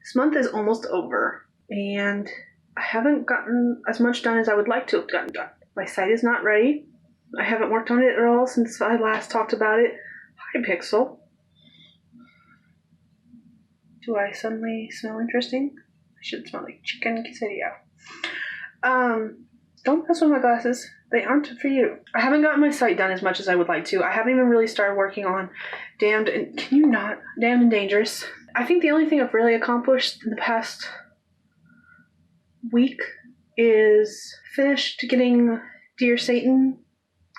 This month is almost over, and I haven't gotten as much done as I would like to have gotten done. My site is not ready. I haven't worked on it at all since I last talked about it. Hi, Pixel. Do I suddenly smell interesting? I should smell like chicken quesadilla. Don't mess with my glasses. They aren't for you. I haven't gotten my site done as much as I would like to. I haven't even really started working on Damned and Dangerous. I think the only thing I've really accomplished in the past week is finished getting Dear Satan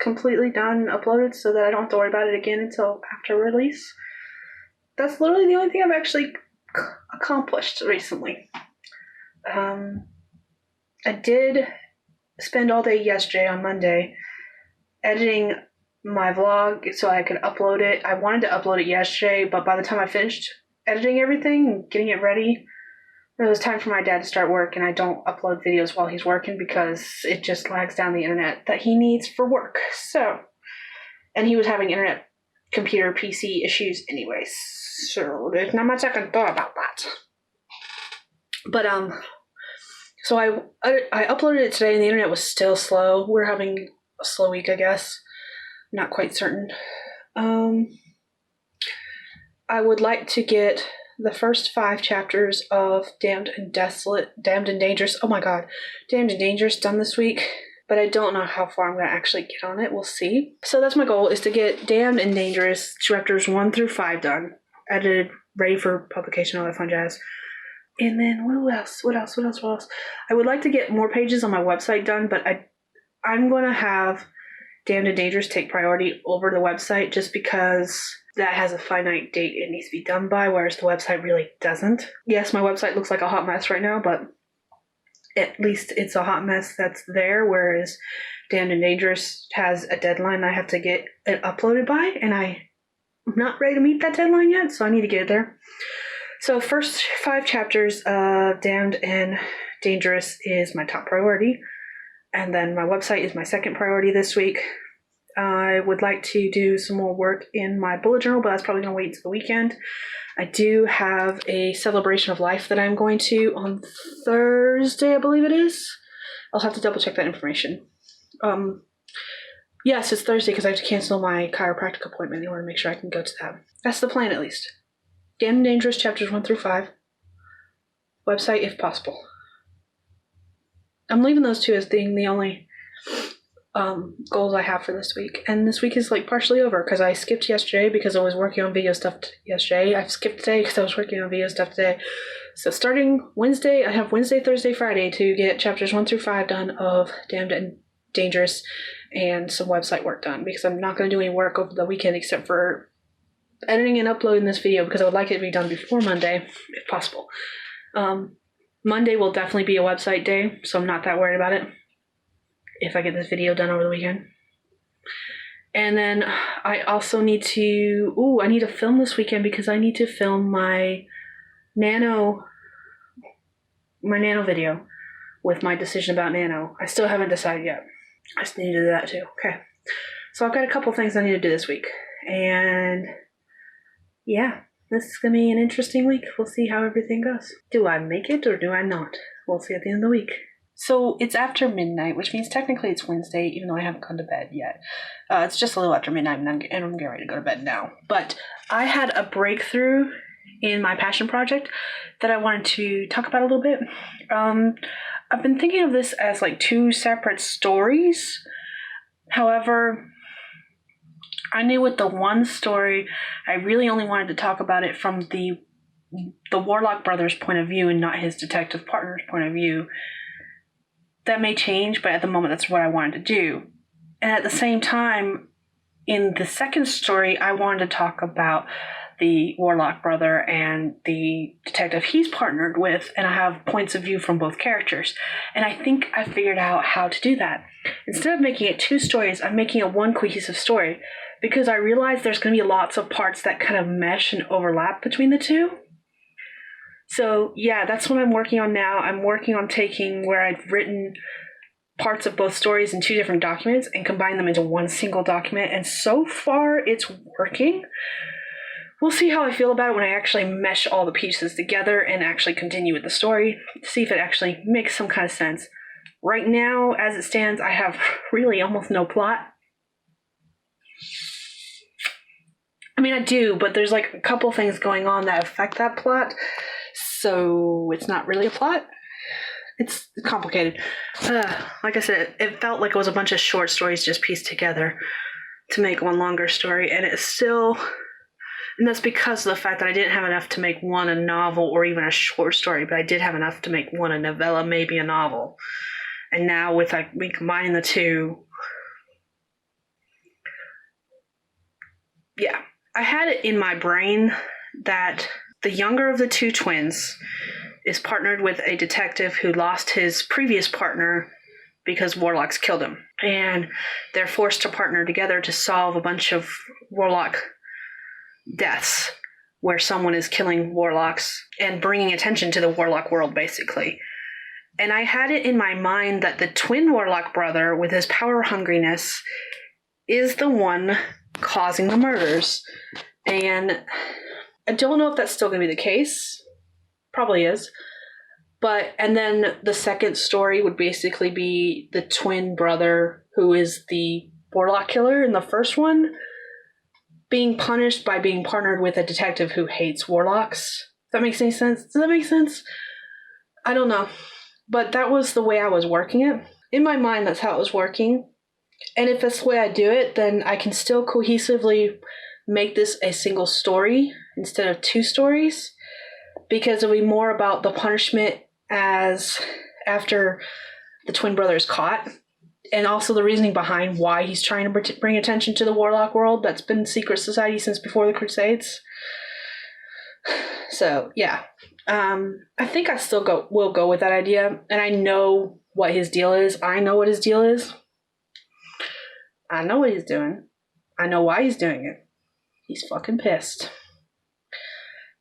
completely done, uploaded, so that I don't have to worry about it again until after release. That's literally the only thing I've actually accomplished recently. I did spend all day yesterday on Monday editing my vlog so I could upload it. I wanted to upload it yesterday, but by the time I finished editing everything and getting it ready, it was time for my dad to start work, and I don't upload videos while he's working because it just lags down the internet that he needs for work. And he was having internet, computer, PC issues anyways, so there's not much I can do about that. But so I uploaded it today, and the internet was still slow. We're having a slow week, I guess. Not quite certain. I would like to get the first 5 chapters of Damned and Dangerous. Oh my god, Damned and Dangerous done this week, but I don't know how far I'm going to actually get on it. We'll see. So that's my goal, is to get Damned and Dangerous chapters 1 through 5 done, edited, ready for publication, all that fun jazz. And then what else? I would like to get more pages on my website done, but I'm going to have Damned and Dangerous take priority over the website just because that has a finite date it needs to be done by, whereas the website really doesn't. Yes, my website looks like a hot mess right now, but at least it's a hot mess that's there, whereas Damned and Dangerous has a deadline I have to get it uploaded by, and I'm not ready to meet that deadline yet, so I need to get it there. So first 5 chapters of Damned and Dangerous is my top priority, and then my website is my second priority this week. I would like to do some more work in my bullet journal, but that's probably going to wait until the weekend. I do have a celebration of life that I'm going to on Thursday, I believe it is. I'll have to double check that information. Yes, it's Thursday because I have to cancel my chiropractic appointment in order to make sure I can go to that. That's the plan, at least. Damned and Dangerous chapters 1 through 5. Website if possible. I'm leaving those 2 as being the only goals I have for this week. And this week is like partially over because I skipped yesterday because I was working on video stuff yesterday. I've skipped today because I was working on video stuff today. So starting Wednesday, I have Wednesday, Thursday, Friday to get chapters 1 through 5 done of Damned and Dangerous and some website work done, because I'm not going to do any work over the weekend except for editing and uploading this video because I would like it to be done before Monday if possible. Monday will definitely be a website day, so I'm not that worried about it if I get this video done over the weekend. And then I also need to, I need to film this weekend because I need to film my nano video with my decision about nano. I still haven't decided yet. I just need to do that too. Okay. So I've got a couple things I need to do this week. And yeah, this is going to be an interesting week. We'll see how everything goes. Do I make it or do I not? We'll see at the end of the week. So it's after midnight, which means technically it's Wednesday, even though I haven't gone to bed yet. It's just a little after midnight, and I'm getting ready to go to bed now. But I had a breakthrough in my passion project that I wanted to talk about a little bit. I've been thinking of this as like 2 separate stories. However, I knew with the one story, I really only wanted to talk about it from the Warlock brother's point of view and not his detective partner's point of view. That may change, but at the moment, that's what I wanted to do. And at the same time, in the second story, I wanted to talk about the Warlock brother and the detective he's partnered with, and I have points of view from both characters. And I think I figured out how to do that. Instead of making it 2 stories, I'm making it one cohesive story, because I realize there's going to be lots of parts that kind of mesh and overlap between the 2. So yeah, that's what I'm working on now. I'm working on taking where I've written parts of both stories in 2 different documents and combine them into one single document. And so far it's working. we'll see how I feel about it when I actually mesh all the pieces together and actually continue with the story, see if it actually makes some kind of sense. Right now, as it stands, I have really almost no plot. I mean, I do, but there's like a couple things going on that affect that plot, so it's not really a plot. It's complicated. Like I said, it felt like it was a bunch of short stories just pieced together to make one longer story, and that's because of the fact that I didn't have enough to make one a novel or even a short story, but I did have enough to make one a novella, maybe a novel. And now with like me combining the two, yeah, I had it in my brain that the younger of the two twins is partnered with a detective who lost his previous partner because warlocks killed him. And they're forced to partner together to solve a bunch of warlock deaths where someone is killing warlocks and bringing attention to the warlock world, basically. And I had it in my mind that the twin warlock brother, with his power hungriness, is the one causing the murders. And I don't know if that's still going to be the case. Probably is. And then the second story would basically be the twin brother, who is the warlock killer in the first one, being punished by being partnered with a detective who hates warlocks. Does that make any sense? Does that make sense? I don't know. But that was the way I was working it. In my mind, that's how it was working. And if that's the way I do it, then I can still cohesively make this a single story instead of two stories, because it'll be more about the punishment as after the twin brother is caught, and also the reasoning behind why he's trying to bring attention to the warlock world that's been secret society since before the Crusades. So yeah, I think I still will go with that idea, and I know what his deal is. I know what his deal is. I know what he's doing. I know why he's doing it. He's fucking pissed.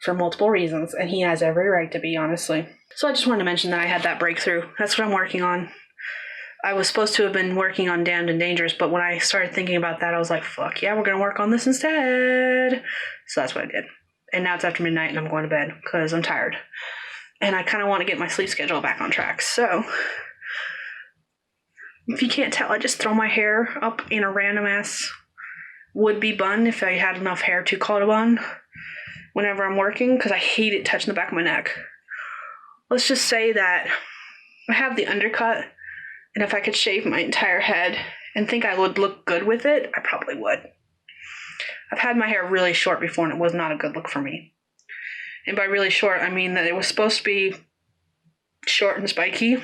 For multiple reasons, and he has every right to be, honestly. So I just wanted to mention that I had that breakthrough. That's what I'm working on. I was supposed to have been working on Damned and Dangerous, but when I started thinking about that, I was like, fuck yeah, we're going to work on this instead. So that's what I did. And now it's after midnight and I'm going to bed because I'm tired. And I kind of want to get my sleep schedule back on track. So if you can't tell, I just throw my hair up in a random ass would-be bun if I had enough hair to call it a bun whenever I'm working, because I hate it touching the back of my neck. Let's just say that I have the undercut, and if I could shave my entire head and think I would look good with it, I probably would. I've had my hair really short before, and it was not a good look for me. And by really short, I mean that it was supposed to be short and spiky,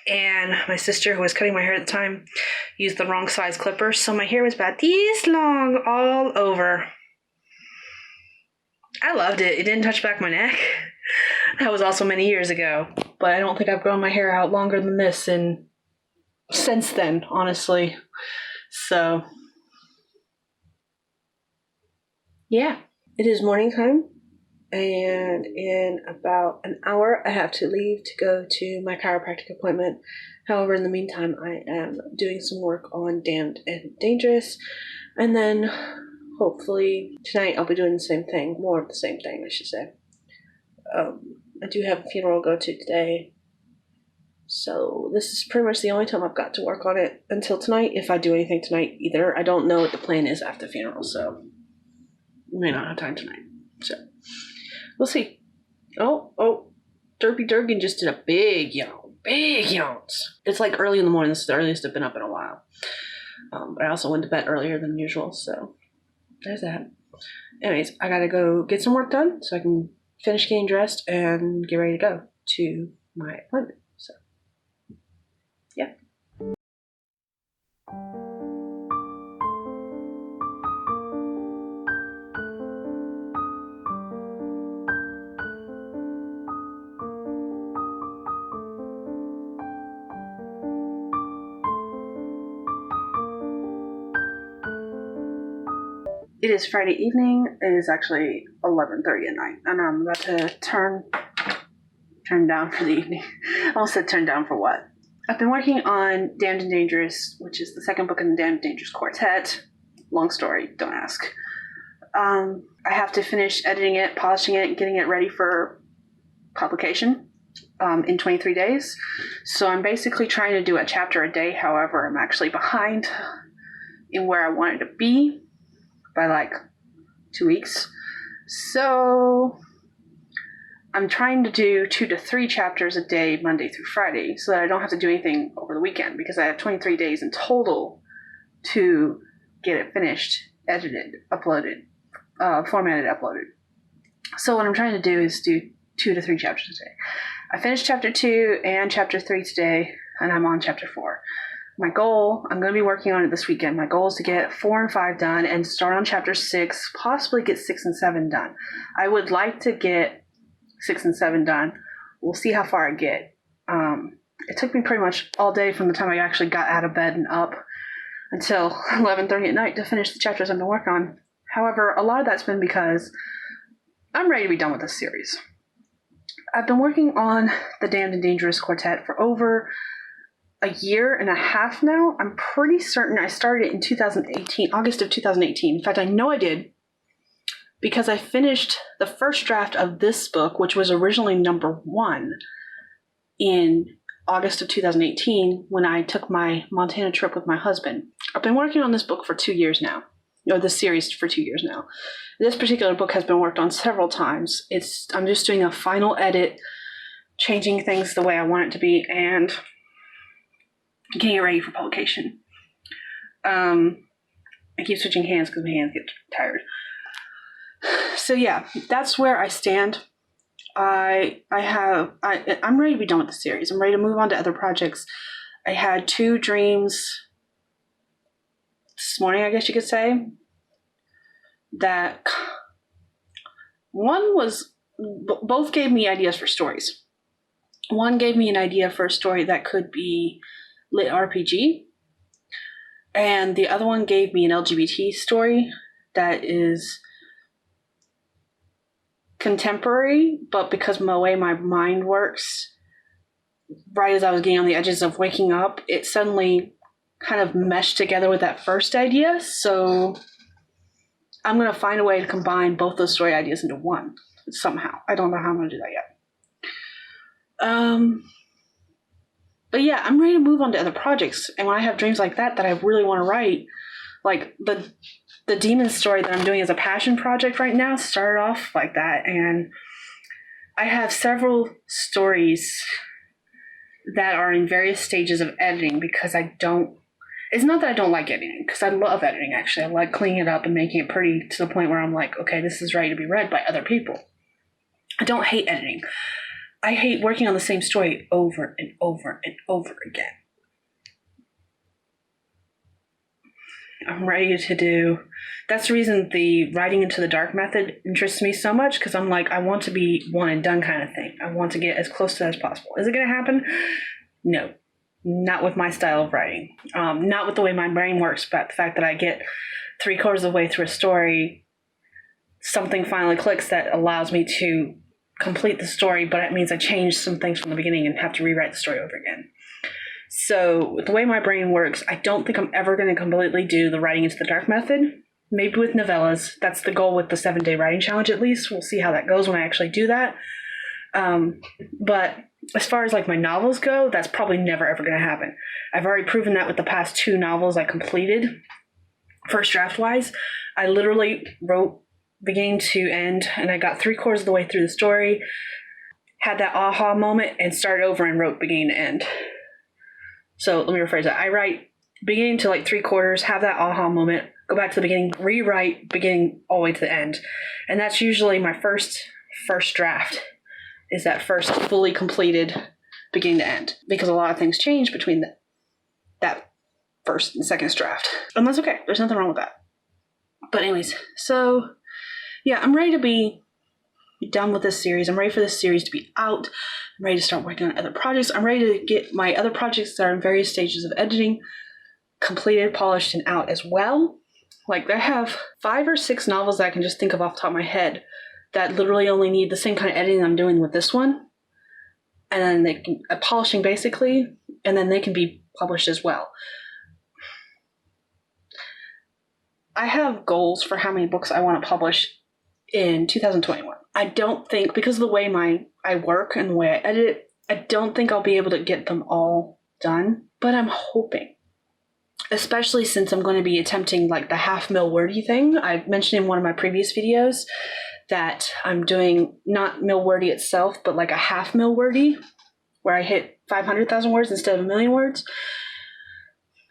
and my sister, who was cutting my hair at the time, used the wrong size clipper, so my hair was about this long all over. I loved it. It didn't touch back my neck. That was also many years ago, but I don't think I've grown my hair out longer than this since then, honestly. So yeah, it is morning time, and in about an hour I have to leave to go to my chiropractic appointment. However, in the meantime, I am doing some work on Damned and Dangerous, and then hopefully tonight I'll be doing the same thing, more of the same thing, I should say. I do have a funeral to go to today, so this is pretty much the only time I've got to work on it until tonight, if I do anything tonight either. I don't know what the plan is after the funeral, so may not have time tonight. So we'll see. Oh, Derpy Durgan just did a big yawn. Big yawns. It's like early in the morning. This is the earliest I've been up in a while. But I also went to bed earlier than usual, so there's that. Anyways, I gotta go get some work done so I can finish getting dressed and get ready to go to my appointment. So, yeah. It is Friday evening. It is actually 11:30 at night, and I'm about to turn down for the evening. I almost said turn down for what? I've been working on Damned and Dangerous, which is the second book in the Damned and Dangerous Quartet. Long story, don't ask. I have to finish editing it, polishing it, getting it ready for publication in 23 days. So I'm basically trying to do a chapter a day. However, I'm actually behind in where I wanted to be by like 2 weeks. So I'm trying to do 2 to 3 chapters a day, Monday through Friday, so that I don't have to do anything over the weekend, because I have 23 days in total to get it finished, edited, uploaded, formatted, uploaded. So what I'm trying to do is do 2 to 3 chapters a day. I finished chapter 2 and chapter 3 today, and I'm on chapter 4. My goal, I'm going to be working on it this weekend. My goal is to get 4 and 5 done and start on chapter 6, possibly get 6 and 7 done. I would like to get 6 and 7 done. We'll see how far I get. It took me pretty much all day from the time I actually got out of bed and up until 11:30 at night to finish the chapters I've been working on. However, a lot of that's been because I'm ready to be done with this series. I've been working on the Damned and Dangerous Quartet for over a year and a half now. I'm pretty certain I started it in 2018, August of 2018. In fact, I know I did, because I finished the first draft of this book, which was originally number 1, in August of 2018 when I took my Montana trip with my husband. I've been working on this book for 2 years now, or this series for 2 years now. This particular book has been worked on several times. I'm just doing a final edit, changing things the way I want it to be, and getting it ready for publication. I keep switching hands because my hands get tired. So yeah, that's where I stand. I'm ready to be done with the series. I'm ready to move on to other projects. I had 2 dreams this morning, I guess you could say, that one was, both gave me ideas for stories. One gave me an idea for a story that could be lit RPG, and the other one gave me an LGBT story that is contemporary, but because of the way my mind works, right as I was getting on the edges of waking up, it suddenly kind of meshed together with that first idea. So I'm going to find a way to combine both those story ideas into one somehow. I don't know how I'm going to do that yet. But yeah, I'm ready to move on to other projects. And when I have dreams like that I really want to write, like the demon story that I'm doing as a passion project right now started off like that. And I have several stories that are in various stages of editing because it's not that I don't like editing, because I love editing, actually. I like cleaning it up and making it pretty to the point where I'm like, okay, this is ready to be read by other people. I don't hate editing. I hate working on the same story over and over and over again. I'm ready to do. That's the reason the writing into the dark method interests me so much, because I'm like, I want to be one and done kind of thing. I want to get as close to that as possible. Is it going to happen? No, not with my style of writing. Not with the way my brain works, but the fact that I get 3/4 of the way through a story, something finally clicks that allows me to complete the story, but it means I change some things from the beginning and have to rewrite the story over again. So with the way my brain works, I don't think I'm ever going to completely do the writing into the dark method. Maybe with novellas. That's the goal with the 7-day writing challenge, at least. We'll see how that goes when I actually do that. But as far as like my novels go, that's probably never ever going to happen. I've already proven that with the past 2 novels I completed, first draft wise. I literally wrote beginning to end, and I got 3/4 of the way through the story, had that aha moment, and started over and wrote beginning to end. So let me rephrase that. I write beginning to like 3/4, have that aha moment, go back to the beginning, rewrite beginning all the way to the end. And that's usually my first draft, is that first fully completed beginning to end, because a lot of things change between that first and second draft. And that's okay. There's nothing wrong with that. But anyways, so yeah, I'm ready to be done with this series. I'm ready for this series to be out. I'm ready to start working on other projects. I'm ready to get my other projects that are in various stages of editing completed, polished, and out as well. Like, I have 5 or 6 novels that I can just think of off the top of my head that literally only need the same kind of editing I'm doing with this one. And then they can, polishing basically, and then they can be published as well. I have goals for how many books I want to publish in 2021. I don't think, because of the way I work and the way I edit, I don't think I'll be able to get them all done, but I'm hoping. Especially since I'm going to be attempting like the half mil wordy thing. I mentioned in one of my previous videos that I'm doing not mil wordy itself, but like a half mil wordy, where I hit 500,000 words instead of a million words.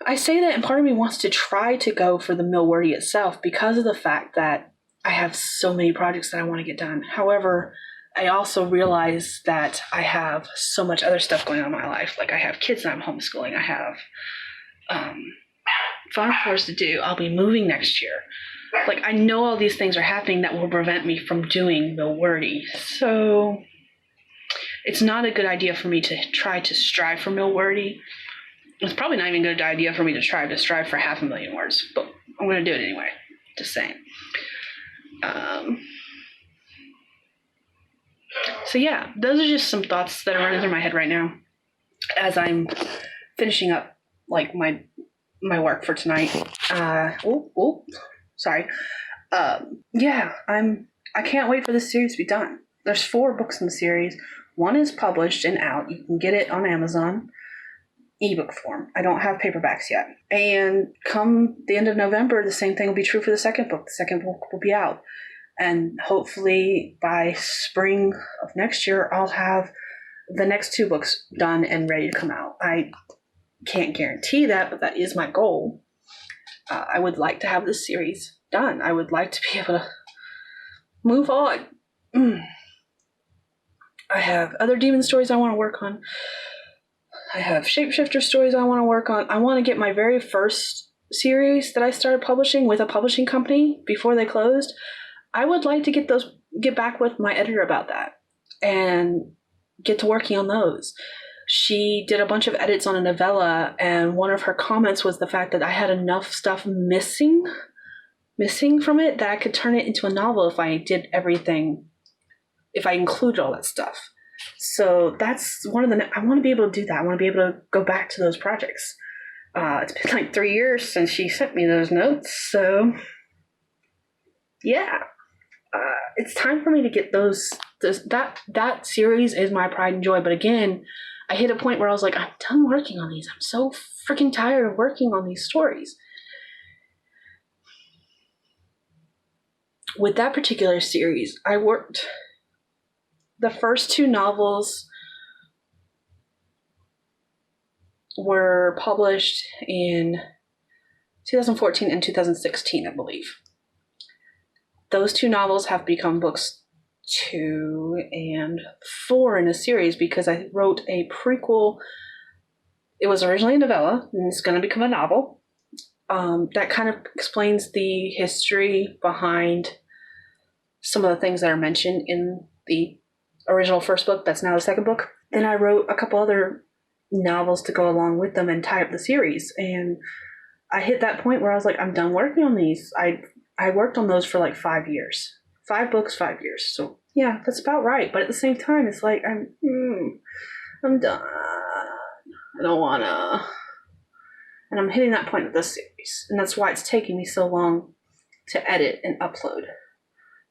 I say that, and part of me wants to try to go for the mil wordy itself because of the fact that I have so many projects that I want to get done. However, I also realize that I have so much other stuff going on in my life. Like I have kids that I'm homeschooling. I have farm chores to do. I'll be moving next year. Like I know all these things are happening that will prevent me from doing the wordy. So it's not a good idea for me to try to strive for mil wordy. It's probably not even a good idea for me to try to strive for 500,000 words, but I'm going to do it anyway. Just saying. So yeah, those are just some thoughts that are running through my head right now as I'm finishing up like my work for tonight. Sorry. Yeah, I can't wait for this series to be done. There's 4 books in the series. One is published and out. You can get it on Amazon, ebook form. I don't have paperbacks yet. And come the end of November, the same thing will be true for the second book. The second book will be out. And hopefully by spring of next year, I'll have the next 2 books done and ready to come out. I can't guarantee that, but that is my goal. I would like to have this series done. I would like to be able to move on. I have other demon stories I want to work on. I have shapeshifter stories I want to work on. I want to get my very first series that I started publishing with a publishing company before they closed. I would like to get back with my editor about that and get to working on those. She did a bunch of edits on a novella, and one of her comments was the fact that I had enough stuff missing from it that I could turn it into a novel if I did everything, if I included all that stuff. So that's one of I want to be able to do that. I want to be able to go back to those projects. It's been like 3 years since she sent me those notes. So yeah, it's time for me to get that series is my pride and joy. But again, I hit a point where I was like, I'm done working on these. I'm so freaking tired of working on these stories. With that particular series, I worked the first 2 novels were published in 2014 and 2016, I believe. Those 2 novels have become books 2 and 4 in a series because I wrote a prequel. It was originally a novella, and it's going to become a novel. That kind of explains the history behind some of the things that are mentioned in the original first book that's now the second book. Then I wrote a couple other novels to go along with them and tie up the series. And I hit that point where I was like, I'm done working on these. I worked on those for like 5 years. 5 books, 5 years. So yeah, that's about right. But at the same time, it's like, I'm done. I don't wanna. And I'm hitting that point with this series. And that's why it's taking me so long to edit and upload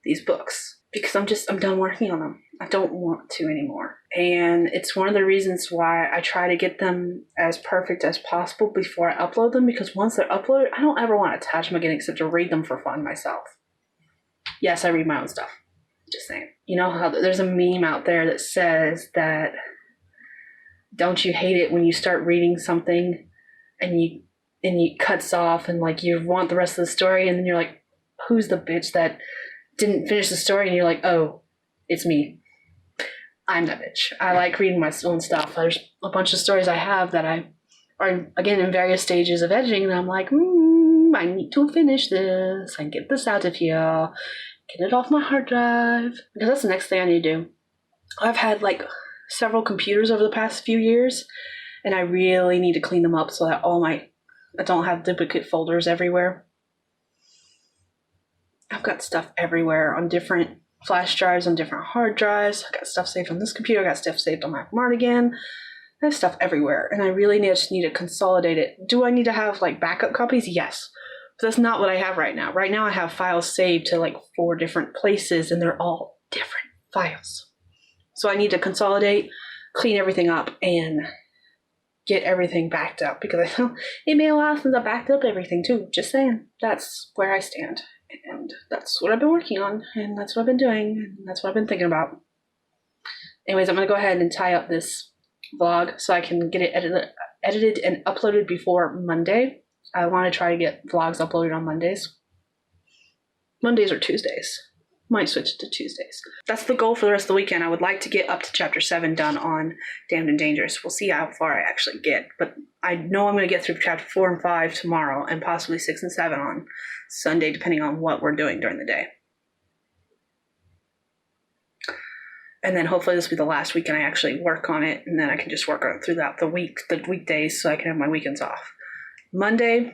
these books. Because I'm done working on them. I don't want to anymore. And it's one of the reasons why I try to get them as perfect as possible before I upload them. Because once they're uploaded, I don't ever want to attach them again except to read them for fun myself. Yes, I read my own stuff. Just saying. You know how there's a meme out there that says that don't you hate it when you start reading something and you cuts off and like you want the rest of the story and then you're like, who's the bitch that didn't finish the story? And you're like, oh, it's me. I'm that bitch. I like reading my own stuff. There's a bunch of stories I have that I are, again, in various stages of editing, and I'm like, I need to finish this and get this out of here, get it off my hard drive, because that's the next thing I need to do. I've had like several computers over the past few years, and I really need to clean them up so that I don't have duplicate folders everywhere. I've got stuff everywhere on different flash drives, on different hard drives. I got stuff saved on this computer. I got stuff saved on my Mardigan. I have stuff everywhere, and I really just need to consolidate it. Do I need to have like backup copies? Yes. But that's not what I have right now. Right now I have files saved to like 4 different places and they're all different files. So I need to consolidate, clean everything up, and get everything backed up because I know it may a while since I backed up everything too. Just saying, that's where I stand. And that's what I've been working on, and that's what I've been doing, and that's what I've been thinking about. Anyways, I'm going to go ahead and tie up this vlog so I can get it edited and uploaded before Monday. I want to try to get vlogs uploaded on Mondays. Mondays or Tuesdays. Might switch to Tuesdays. That's the goal for the rest of the weekend. I would like to get up to chapter 7 done on Damned and Dangerous. We'll see how far I actually get. But I know I'm going to get through chapter 4 and 5 tomorrow and possibly 6 and 7 on Sunday, depending on what we're doing during the day. And then hopefully this will be the last weekend I actually work on it, and then I can just work on it throughout the weekdays, so I can have my weekends off. Monday,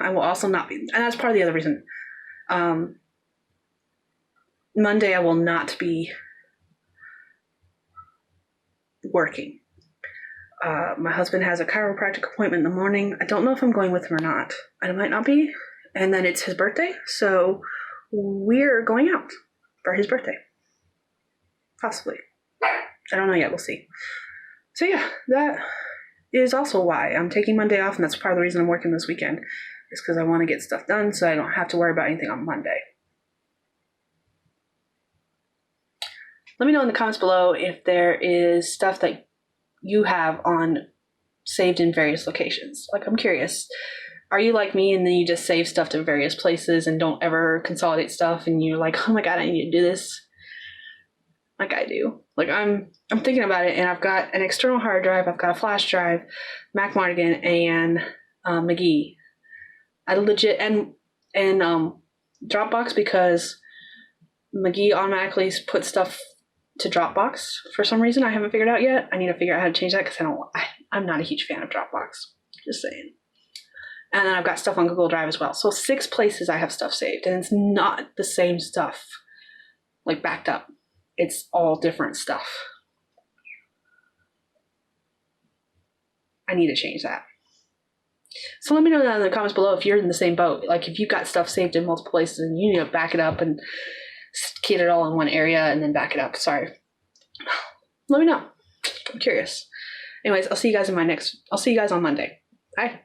I will also not be, and that's part of the other reason. Monday, I will not be working. My husband has a chiropractic appointment in the morning. I don't know if I'm going with him or not. I might not be. And then it's his birthday, so we're going out for his birthday. Possibly. I don't know yet. We'll see. So yeah, that is also why I'm taking Monday off, and that's part of the reason I'm working this weekend, is because I want to get stuff done so I don't have to worry about anything on Monday. Let me know in the comments below if there is stuff that you have on saved in various locations. Like, I'm curious. Are you like me and then you just save stuff to various places and don't ever consolidate stuff and you're like, oh my God, I need to do this? Like I do. Like I'm thinking about it, and I've got an external hard drive, I've got a flash drive, Mac Mardigan, and McGee. I legit and Dropbox, because McGee automatically puts stuff to Dropbox for some reason I haven't figured out yet. I need to figure out how to change that because I'm not a huge fan of Dropbox. Just saying. And then I've got stuff on Google Drive as well. So 6 places I have stuff saved, and it's not the same stuff like backed up. It's all different stuff. I need to change that. So let me know down in the comments below if you're in the same boat. Like if you've got stuff saved in multiple places and you need to back it up and get it all in one area and then back it up. Sorry. Let me know. I'm curious. Anyways, I'll see you guys on Monday. Bye.